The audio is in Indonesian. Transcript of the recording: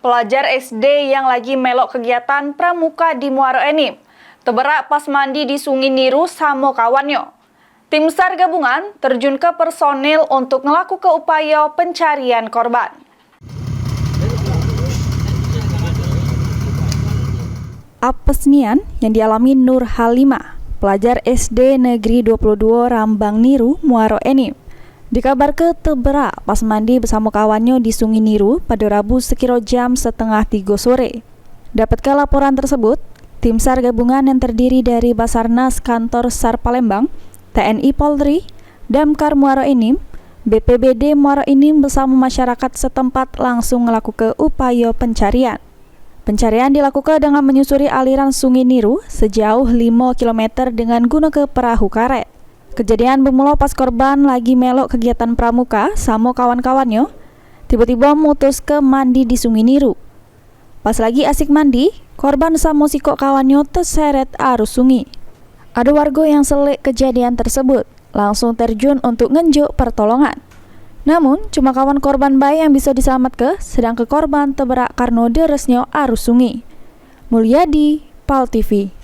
Pelajar SD yang lagi melok kegiatan pramuka di Muaro Enim teberak pas mandi di Sungai Niru sama kawannya. Tim SAR gabungan terjun ke personil untuk melakukan upaya pencarian korban. Apesnian yang dialami Nur Halimah, pelajar SD Negeri 22 Rambang Niru, Muaro Enim, dikabarkan teberak pas mandi bersama kawannya di Sungai Niru pada Rabu sekira jam 2:30 sore. Dapatkah laporan tersebut, tim SAR gabungan yang terdiri dari Basarnas Kantor SAR Palembang, TNI Polri, Damkar Muaro Enim, BPBD Muaro Enim bersama masyarakat setempat langsung melakukan upaya pencarian. Pencarian dilakukan dengan menyusuri aliran Sungai Niru sejauh 5 km dengan gunakan perahu karet. Kejadian bermula pas korban lagi melok kegiatan pramuka sama kawan-kawannya, tiba-tiba mutus ke mandi di Sungai Niru. Pas lagi asik mandi, korban sama sikok kawannya terseret arus sungai. Ada warga yang selik kejadian tersebut, langsung terjun untuk ngenjuk pertolongan. Namun, cuma kawan korban bayi yang bisa diselamatkan, sedangkan korban terberak karena deresnya arus sungai. Mulyadi, PAL TV.